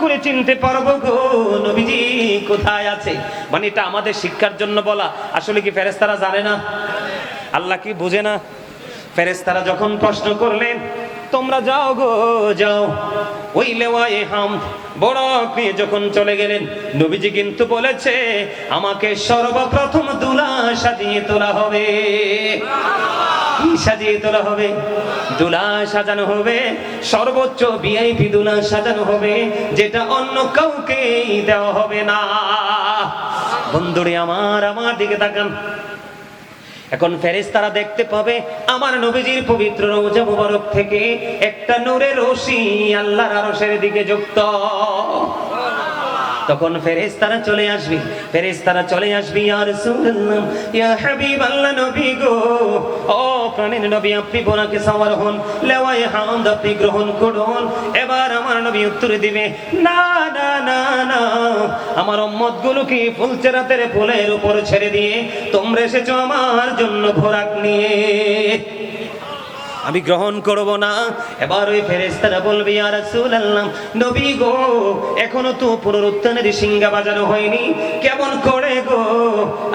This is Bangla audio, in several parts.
করে চিনতে পারবো গো নবীজি কোথায় আছে। মানে এটা আমাদের শিক্ষার জন্য বলা। আসলে কি ফেরেশতারা জানে না? আল্লাহ কি বুঝে না? ফেরেশতারা যখন প্রশ্ন করলেন তোমরা যাও গো যাও, ওই লেওয়ায়ে হামদ বড় নিয়ে যখন চলে গেলেন, নবীজি কিন্তু বলেছে আমাকে সর্বপ্রথম দুলা সাজিয়ে তোলা হবে। কি সাজিয়ে তোলা হবে? দুলা সাজানো হবে, সর্বোচ্চ ভিআইপি দুলা সাজানো হবে, যেটা অন্য কাউকে দেওয়া হবে না। বন্ধুরে আমার দিকে তাকান। এখন ফেরেশতারা দেখতে পাবে আমার নবীজির পবিত্র রওজা মুবারক থেকে একটা নূরের রশি আল্লাহর আরশের দিকে যুক্ত। তখন ফেরেশতারা চলে আসবে, ফেরেশতারা চলে আসবে, ইয়া রাসূলুল্লাহ, ইয়া হাবিবাল্লাহ, নবী গো, ও প্রাণের নবী, আপনি বোনাকে সাওয়ার হন, লেওয়ায়ে হামদ আপনি গ্রহণ করুন। এবার আমার নবী উত্তর দিবে, না না না না, আমার উম্মতগুলোকে ফুলচেরাতের ফুলের উপর ছেড়ে দিয়ে তোমরা এসেছো আমার জন্য ভোরাক নিয়ে, আমি গ্রহণ করব না। এবার ওই ফেরেশতারা বলবে, ইয়া রাসূলুল্লাহ, নবী গো, এখনো তো পুনরুত্থানের সিংহা বাজানো হয়নি, কেমন করে গো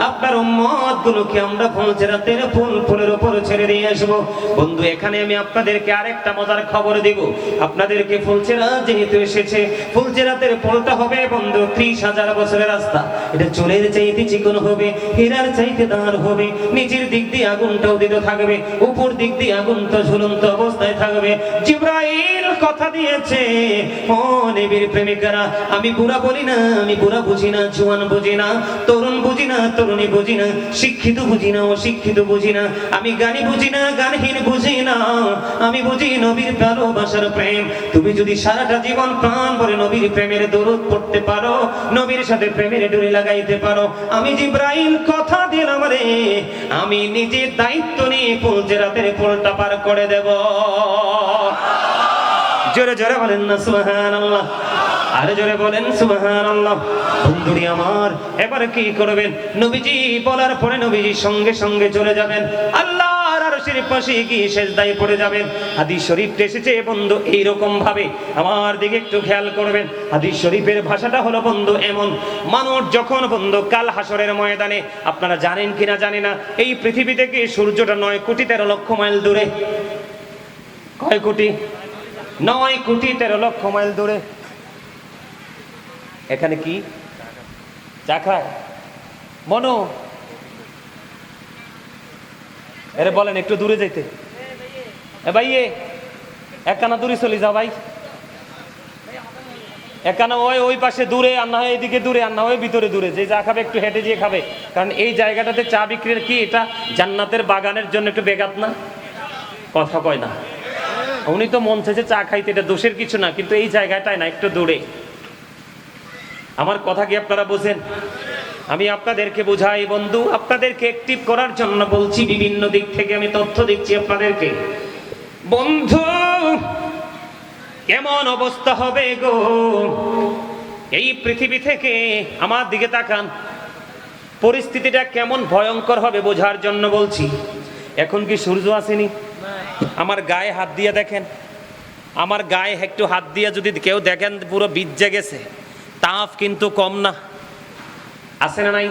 আপনার উম্মতগুলোকে আমরা ফুলচেরাতের ফুলের উপর ছেড়ে দিয়ে আসবো? বন্ধু, এখানে আমি আপনাদেরকে আরেকটা মজার খবর দেব। আপনাদেরকে ফুলচেরাত যেহেতু এসেছে, ফুলচেরাতের ফুলটা হবে বন্ধু 30,000 বছরের রাস্তা। এটা চুলের চাইতে চিকন হবে, হীরার চাইতে দাঁড় হবে, নিচের দিক দিয়ে আগুনটা উদিত থাকবে, উপর দিক দিয়ে আগুনটা ঝুলন্ত অবস্থায় থাকবে। জিবরাইল কথা দিয়েছে, ও নবীর প্রেমিকারা, আমি বুড়া বলি না, আমি বুড়া বুঝি না, জওয়ান বুঝি না, তরুণ বুঝি না, তরুণী বুঝি না, শিক্ষিত বুঝি না, অশিক্ষিত বুঝি না, আমি জ্ঞানী বুঝি না, জ্ঞানহীন বুঝি না, আমি বুঝি নবীর ভালোবাসার প্রেম। তুমি যদি সারাটা জীবন প্রাণ ভরে নবীর প্রেমের দরুদ পড়তে পারো, নবীর সাথে প্রেমের ডোরি লাগাইতে পারো, আমি জিবরাইল কথা দিলাম রে, আমি নিজের দায়িত্ব নিয়ে ফুলচেরাতের ফুলটা পার করে দেব। জোরে জোরে বলেন না সুবহানাল্লাহ, আরে জোরে বলেন সুবহানাল্লাহ। বন্ধুরি আমার, এবারে কি করবেন? নবীজি বলার পরে নবীজি সঙ্গে সঙ্গে চলে যাবেন আল্লাহর আরশের পাশে গিয়ে সিজদায় পড়ে যাবেন। হাদিস শরীফ এসেছে বন্ধু এইরকম ভাবে, আমার দিকে একটু খেয়াল করবেন। হাদিস শরীফের ভাষাটা হলো বন্ধু এমন, মানুষ যখন বন্ধু কাল হাসরের ময়দানে, আপনারা জানেন কিনা জানি না, এই পৃথিবী থেকে সূর্যটা 9 কোটি 13 লক্ষ মাইল দূরে। কয় কোটি? 9 কোটি 13 লক্ষ মাইল দূরে। এখানে কি চা খায় মনো? এরে বলেন একটু দূরে যাইতে। এ ভাইয়ে একখানা দূরে চলে যাও ভাই, একখানা ওই পাশে দূরে, আর না হয় এইদিকে দূরে, আর না হয় ভিতরে দূরে। যে চা খাবে একটু হেঁটে যেয়ে খাবে, কারণ এই জায়গাটাতে চা বিক্রির কি এটা জান্নাতের বাগানের জন্য একটু বেগাত না? কথা কয় না। উনি তো মন চাইছে চা খাইতে, এটা দোষের কিছু না, কিন্তু এই জায়গাটায় না, একটু দূরে। আমার কথা কি আপনারা বোঝেন? আমি আপনাদেরকে বুঝাই বন্ধু, আপনাদেরকে অ্যাক্টিভ করার জন্য বলছি, বিভিন্ন দিক থেকে আমি তথ্য দিচ্ছি আপনাদেরকে। বন্ধু, কেমন অবস্থা হবে গো এই পৃথিবী থেকে, আমার দিকে তাকান, পরিস্থিতিটা কেমন ভয়ঙ্কর হবে বোঝার জন্য বলছি। এখন কি সূর্য আসেনি? আমার গায়ে হাত দিয়ে দেখেন, আমার গায়ে একটু হাত দিয়ে যদি কেউ দেখেন পুরো ভিজে গেছে। তাপ কিন্তু কম না, আছে না নাই?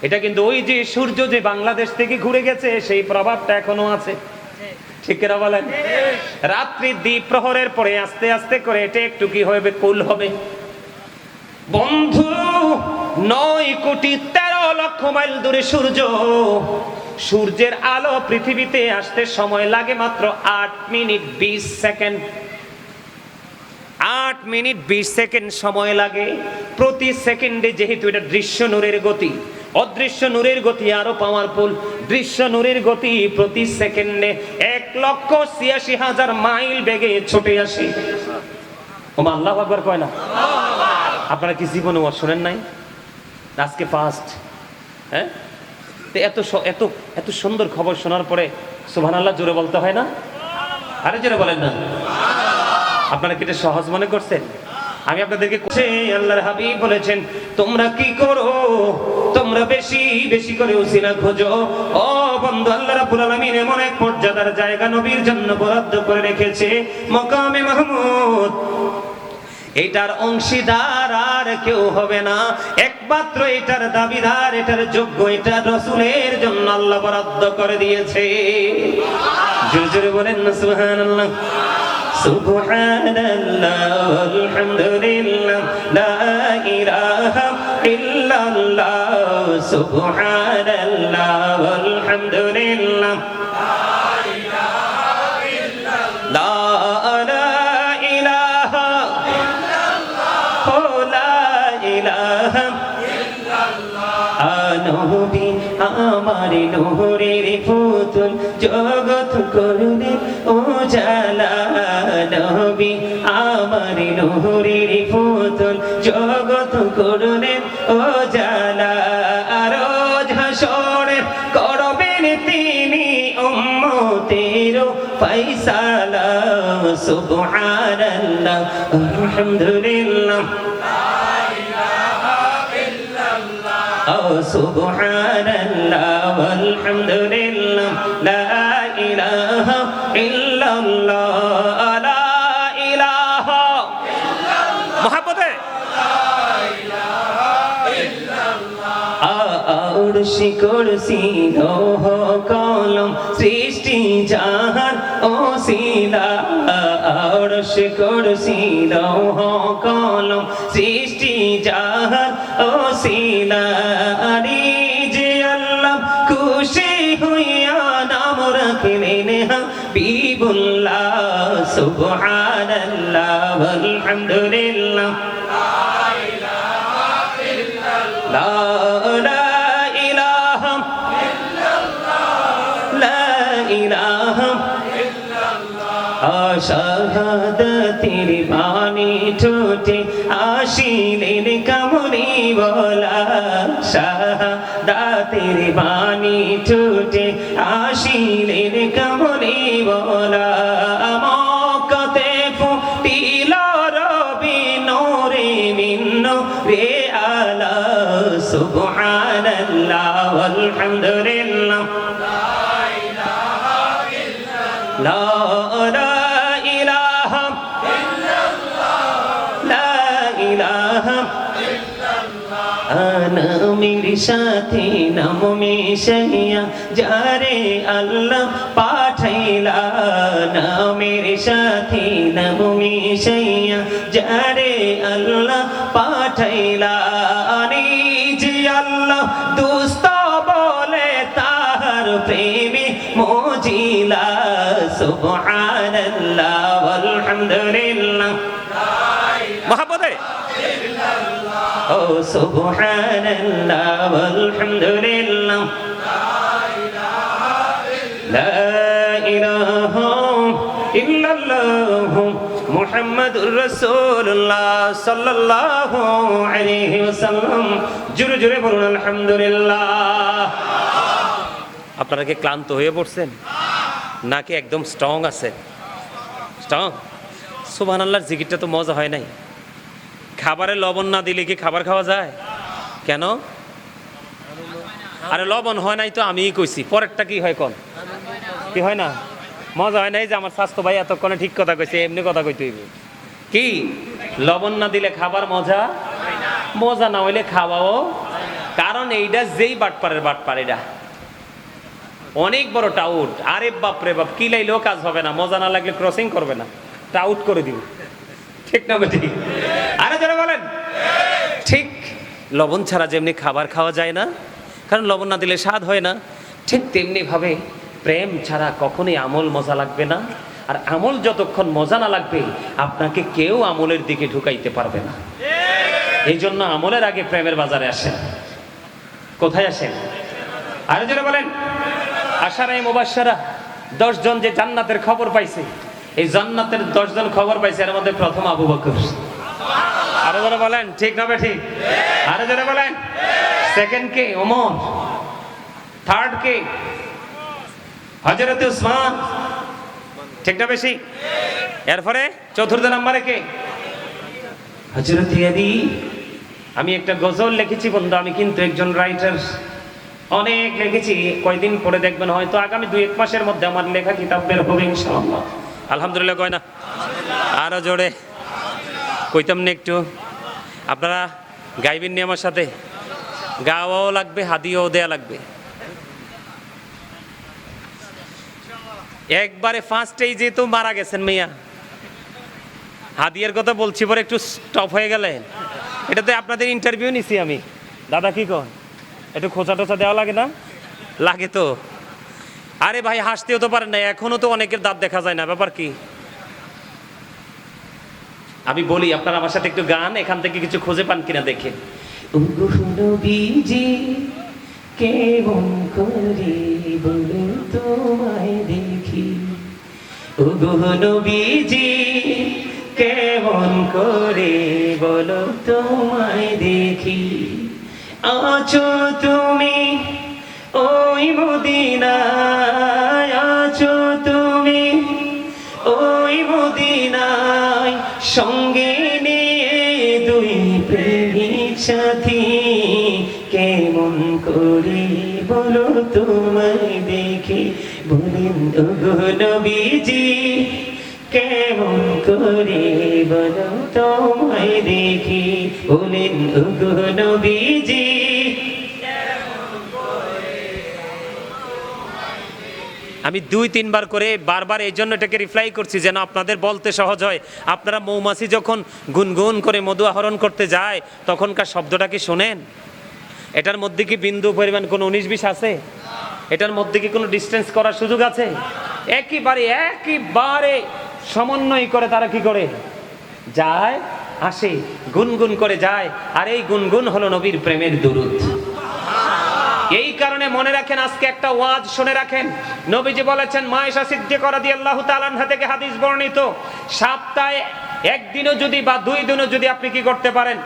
এটা কিন্তু ওই যে সূর্য যে বাংলাদেশ থেকে ঘুরে গেছে সেই প্রভাবটা এখনো আছে, ঠিক কিনা বলেন? রাত্রি দ্বীপ প্রহরের পরে আস্তে আস্তে করে এটা একটু কি হবে, কুল হবে। বন্ধু, 9 কোটি 13 লক্ষ মাইল দূরে সূর্য, সূর্যের আলো পৃথিবীতে আসতে সময় লাগে মাত্র 8 মিনিট 20 সেকেন্ড। 8 মিনিট 20 সেকেন্ড সময় লাগে প্রতি সেকেন্ডে। যেহেতু এটা দৃশ্য নূরের গতি, অদৃশ্য নূরের গতি আরো পাওয়ারফুল। দৃশ্য নূরের গতি প্রতি সেকেন্ডে 1,86,000 মাইল বেগে ছুটে আসে। ওমা আল্লাহু আকবার কয় না? আপনারা কি জীবনে ওয়াজ শুনেন নাই? আজকে ফার্স্ট। হ্যাঁ, এত এত এত সুন্দর খবর শোনার পরে সুবহানাল্লাহ জোরে বলতে হয় না? আরে জোরে বলেন না। আপনারা কি এটা সহজ মনে করছেন? আমি আপনাদেরকে আল্লাহর হাবিব বলেছেন, তোমরা কি করো? তোমরা বেশি বেশি করে উসিলা খোঁজো। ও বন্ধু, আল্লাহ রাব্বুল আলামিন এমন এক মর্যাদার জায়গা নবীর জন্য বরাদ্দ করে রেখেছে, মাকামে মাহমুদ। এটার অংশীদার আর কেউ হবে না, একমাত্র এটার দাবিদার, এটার যোগ্য এটা রাসূলের জন্য আল্লাহ বরাদ্দ করে দিয়েছে। জোরে জোরে বলেন না সুবহানাল্লাহ। সুবহানাল্লাহ আলহামদুলিল্লাহ লা ইলাহা ইল্লাল্লাহ সুবহানাল্লাহ আলহামদুলিল্লাহ লা ইলাহা ইল্লাল্লাহ নবী আমার নূরের পুতুল জগৎ করুণে উজালা, নবী আমার নূরের পুতুল জগৎ করুণে উজালা, রোজ হাসরে করবেন তিনি উম্মতের ফয়সালা। সুবহানাল্লাহ আলহামদুলিল্লাহ সুবহানাল্লাহ আলহামদুলিল্লাহ লা ইলাহা ইল্লাল্লাহ লা ইলাহা ইল্লাল্লাহ মুহাব্বতে লা ইলাহা ইল্লাল্লাহ। আরশি কুরসি লৌহ কলম সৃষ্টি জাহান ওসিলা, আরশি কুরসি লৌহ কলম সৃষ্টি জাহান ওসিলা, যে আল্লাহ খুশি হইয়া নাম রাখলেন হাবিবুল্লাহ। সুবহানাল্লাহ আলহামদুলিল্লাহ লা ইলাহা ইল্লাল্লাহ লা ইলাহা শাহাদাতের বাণী ঠোঁটে আসিলেন কামলি বলা, শাহাদাতের বাণী ঠোঁটে আসিলেন কামলি বলা, মক্কাতে ফুটিল রবি নূরে মিন নূরে আলা। সুবহানাল্লাহ আলহামদুলিল্লাহ লা ইলাহা ইল্লাল্লাহ লা ইলাহা ইল্লাল্লাহ। নামের সাথে নাম মিশাইয়া যারে আল্লাহ পাঠাইলা, নামের সাথে নাম মিশাইয়া যারে আল্লাহ পাঠাইলা, যে আল্লাহ দুস্ত বলে তাহার প্রেমে মজিলা। সুবহানাল্লাহ আলহামদুলিল্লাহ মুহাব্বতে ও সুবহানাল্লাহ আলহামদুলিল্লাহ লা ইলাহা ইল্লাল্লাহ মুহাম্মাদুর রাসূলুল্লাহ সাল্লাল্লাহু আলাইহি ওয়াসাল্লাম। জোরে জোরে বলুন আলহামদুলিল্লাহ। আপনারা কি ক্লান্ত হয়ে পড়ছেন নাকি একদম স্ট্রং আছেন? স্ট্রং। সুবহানাল্লাহর জিকিরটা তো মজা হয় নাই। খাবারে লবণ না দিলে কি খাবার খাওয়া যায়? কেন? আরে লবণ হয় নাই তো আমিই কইছি, পরেরটা কি হয় কোন? কি হয় না? মজা হয় নাই যে আমার স্বাস্থ্য ভাই এতক্ষণে ঠিক কথা কইছে, এমনি কথা কইতে হইবে। কি লবণ না দিলে খাবার মজা, মজা না হইলে খাওয়াও। কারণ এইটা যেই বাটপারের বাটপার, এটা অনেক বড় টাউট। আরে বাপ রে বাপ, কি লাইলেও কাজ হবে না, মজা না লাগলে ক্রসিং করবে না, টাউট করে দিব। ঠিক না বেটি? আরে যারা বলেন ঠিক। লবণ ছাড়া যেমনি খাবার খাওয়া যায় না, কারণ লবণ না দিলে স্বাদ হয় না, ঠিক তেমনি ভাবে প্রেম ছাড়া কখনোই আমল মজা লাগবে না। আর আমল যতক্ষণ মজা না লাগবে আপনাকে কেউ আমলের দিকে ঢুকাইতে পারবে না। এই জন্য আমলের আগে প্রেমের বাজারে আসেন। কোথায় আসেন? আরে যারা বলেন আশারায়ে মুবাশশারা 10 জন যে জান্নাতের খবর পাইছে, এই জান্নাতের 10 জন খবর পাইছে, এর মধ্যে প্রথম আবু বকর। আরে যারা বলেন ঠিক না ঠিক? আরে যারা বলেন সেকেন্ড কে? ওমর। থার্ড কে? হযরত উসমান। ঠিক না বেশি? এরপরে চতুর্থ নম্বরে কে? হযরত আলী। আমি একটা গজল লিখেছি বন্ধু, আমি কিন্তু একজন রাইটার, অনেক লিখেছি। কয়দিন পরে দেখবেন হয়তো আগামী 2-1 মাসের মধ্যে আমার লেখা কিতাব বের হবে ইনশাআল্লাহ। আলহামদুলিল্লাহ কয় না? আরো জোরে কইতাম না একটু, আপনারা গাইবেন নি আমার সাথে? গাওয়াও লাগবে, হাদিয়াও দেয়া লাগবে। একবারে ফার্স্টেই যেহেতু মারা গেছেন মিয়া, হাদিয়ার কথা বলছি পরে একটু স্টপ হয়ে গেলেন। এটাতে আপনাদের ইন্টারভিউ নিছি আমি। দাদা কি কন, একটু খোঁচা টোচা দেওয়া লাগে না? লাগে তো। আরে ভাই হাসতেও তো পারেন না, এখনো তো অনেকের দাঁত দেখা যায় না, ব্যাপার কি? আমি বলি আপনারা আমার সাথে একটু গান, এখান থেকে কিছু খুঁজে পান কিনা দেখে। নবীজি কেমন করে বলো তোমায় দেখি, ওগো নবীজি কেমন করে বলো তোমায় দেখি, আছো তুমি ওই মদিনায়, আছো তুমি ওই মদিনায়, সঙ্গে নিয়ে দুই প্রেমিক সাথী, কেমন করে বলো তোমায় দেখি, বলেন ওগো নবীজি কেমন করে বলো তোমায় দেখি, বলেন ওগো নবীজি। আমি 2-3 বার করে বারবার এই জন্য এটাকে রিপ্লাই করছি যেন আপনাদের বলতে সহজ হয়। আপনারা মৌমাছি যখন গুনগুন করে মধু আহরণ করতে যায় তখনকার শব্দটা কি শোনেন? এটার মধ্যে কি বিন্দু পরিমাণ কোনো 19-20 আছে? এটার মধ্যে কি কোনো ডিস্টেন্স করার সুযোগ আছে? একেবারে সমন্বয় করে তারা কি করে যায়, আসে, গুনগুন করে যায়। আর এই গুনগুন হলো নবীর প্রেমের দুরূদ। এই কারণে মনে রাখেন, আজকে একটা ওয়াজ শুনে রাখেন। নবীজি বলেছেন, মা আয়েশা সিদ্দিকা রাদিয়াল্লাহু তাআলা আনহা থেকে হাদিস বর্ণিত, সপ্তাহে একদিনও যদি বা 2 দিনও যদি আপনি কি করতে পারেন,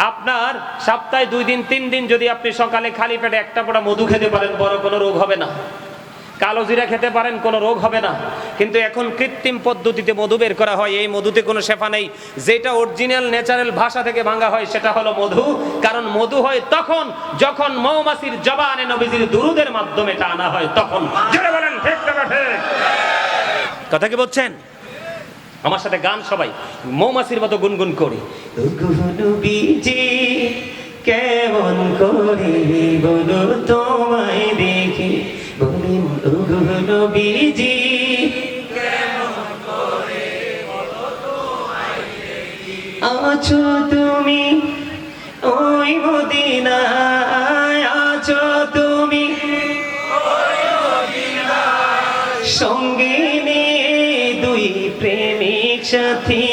আপনার সপ্তাহে 2 দিন 3 দিন যদি আপনি সকালে খালি পেটে একটা পোড়া মধু খেতে পারেন, বড় কোনো রোগ হবে না। কালো জিরা খেতে পারেন, কোনো রোগ হবে না। কিন্তু এখন কৃত্রিম পদ্ধতিতে মধু বের করা হয়, এই মধুতে কোনো শেফা নেই। যেটা অরিজিনাল ন্যাচারাল ভাষা থেকে ভাঙা হয় সেটা হলো মধু। কারণ মধু হয় তখন যখন মৌমাছির জবানে নবীজির দুরূদের মাধ্যমে এটা আনা হয়, তখন। জোরে বলেন ঠিক না ঠিক? কথা কি বলছেন? আমার সাথে গান সবাই মৌমাছির মতো গুনগুন করি। নবীজি কেমন করে বলো তোমায় দেখি, বলেন ওগো নবীজি কেমন করে বলো তোমায় দেখি, আছো তুমি ওই মদিনায়, আছো তুমি ওই মদিনায়, সঙ্গে নিয়ে দুই প্রেমিক সাথী,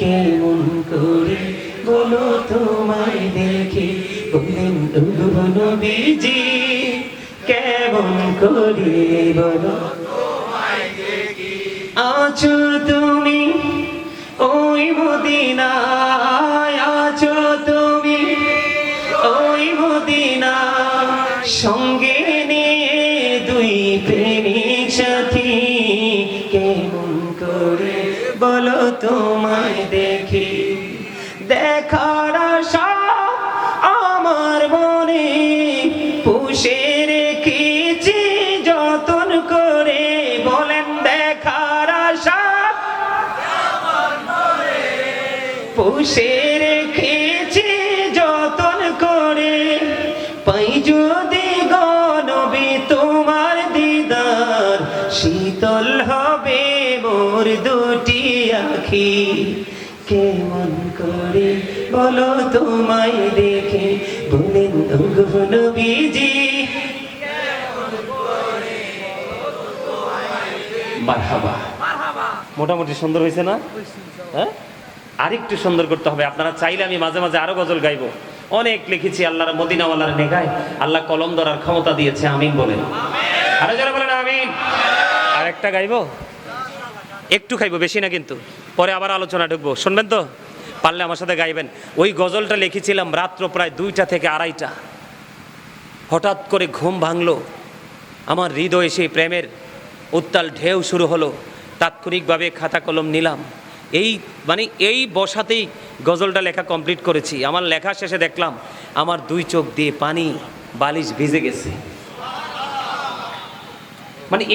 কেমন করে বলো তোমায় দেখি, বলেন ওগো নবীজি কেমন করে বলো তোমায় দেখি, আছো তুমি ওই মদিনায়, আছো তুমি ওই মদিনায়, সঙ্গে নিয়ে দুই প্রেমিক সাথী, কেমন করে বলো তোমায় দেখি, দেখার আশা আমার মনে পুষে রেখেছি যতন করে, বলেন দেখার আশা আমার মনে পুষে রেখেছি যতন করে, পাই যদি গো নবী তোমার দিদার, শীতল হবে মোর দুটি আখি, কেমন করে বলো তোমায় দেখে, বলেন ওগো নবীজি কেমন করে বলো তোমায় দেখে। মারহাবা, মোটামুটি সুন্দর হয়েছে না? হ্যাঁ, আরেকটু সুন্দর করতে হবে। আপনারা চাইলে আমি মাঝে মাঝে আরো গজল গাইবো, অনেক লিখেছি। আল্লাহর মদিনাওয়ালার নেগায় আল্লাহ কলম ধরার ক্ষমতা দিয়েছে। আমিন বলেন, আরো যারা বলেন আমিন। আর একটা গাইবো, একটু খাইবো, বেশি না কিন্তু, পরে আবার আলোচনা ঢুকবো, শুনবেন তো? পারলে আমার সাথে গাইবেন। ওই গজলটা লিখেছিলাম রাত্র প্রায় 2টা থেকে 2:30। হঠাৎ করে ঘুম ভাঙলো, আমার হৃদয়ে সেই প্রেমের উত্তাল ঢেউ শুরু হলো। তাৎক্ষণিকভাবে খাতা কলম নিলাম, এই বসাতেই গজলটা লেখা কমপ্লিট করেছি। আমার লেখা শেষে দেখলাম আমার 2 চোখ দিয়ে পানি, বালিশ ভিজে গেছে।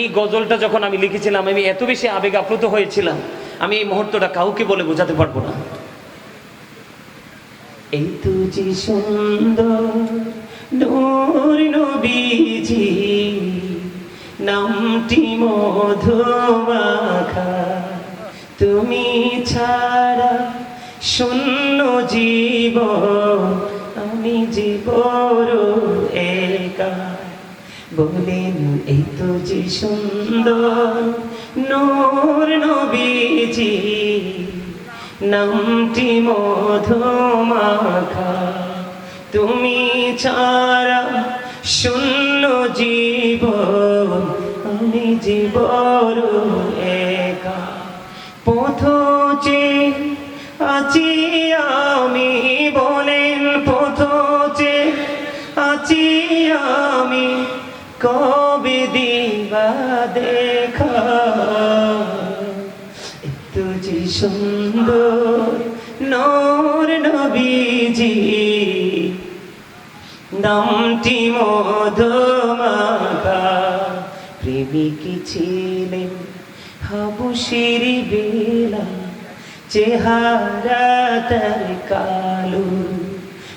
এই গজলটা যখন আমি লিখেছিলাম, আমি এত বেশি আবেগ আপ্লুত হয়েছিলাম, আমি এই মুহূর্তটা কাউকে বলে বোঝাতে পারবো না। এই তো যে সুন্দর নূর নবীজি, নামটি মধুমাখা, তুমি ছাড়া শূন্য জীবন, আমি যে বড় একা। বলেন এই তো যে সুন্দর নূর নবীজি, নামটি মধুমাখা, তুমি ছাড়া শূন্য জীবন, আমি যে বড় একা। পথচে আছি আমি, বলেন পথচে আছি আমি, কবে দিবা দেখা। এত যে সুন্দর নূর নবীজি, নামটি মধুমাখা, প্রেমিকী ছিলেন হাবুসির বেলাল, চেহারা তার কালো।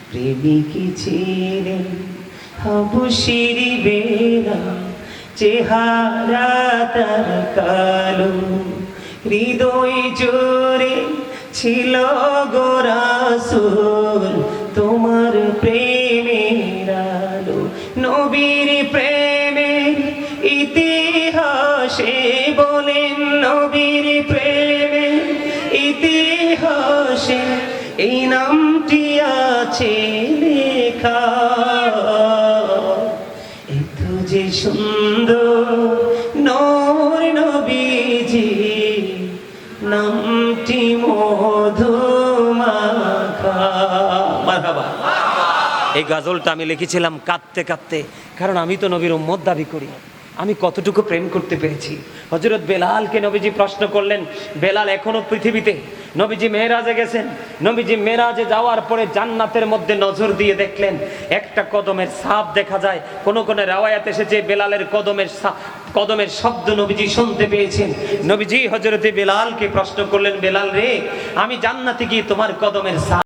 প্রেমিকী ছিলেন হাবুসির বেলাল, চেহারা তার কালো। হৃদয় জোরে ছিল গো রাসূল, তোমার প্রেমের আলো। নবীর প্রেমের ইতিহাসে, বলেন নবীর প্রেমের ইতিহাসে এই নামটি আছে লেখা। এত যে সুন্দর নূর নবীজি, নামটি মধুমাখা। মারহাবা। এই গজলটা আমি লিখেছিলাম কাঁদতে কাঁদতে, কারণ আমি তো নবীর উম্মত দাবি করি। আমি কতটুকু প্রেম করতে পেরেছি। হযরত বেলালকে নবীজি প্রশ্ন করলেন, বেলাল এখনো পৃথিবীতে? নবীজি মেরাজে গেছেন। নবীজি মেরাজে যাওয়ার পরে জান্নাতের মধ্যে নজর দিয়ে দেখলেন একটা কদমের ছাপ দেখা যায়। কোন কোন রাওয়ায়াত এসেছে বেলালের কদমের শব্দ নবীজি শুনতে পেয়েছেন। নবীজি হযরতে বেলালকে প্রশ্ন করলেন, বেলাল রে, আমি জান্নাতে গিয়ে তোমার কদমের ছাপ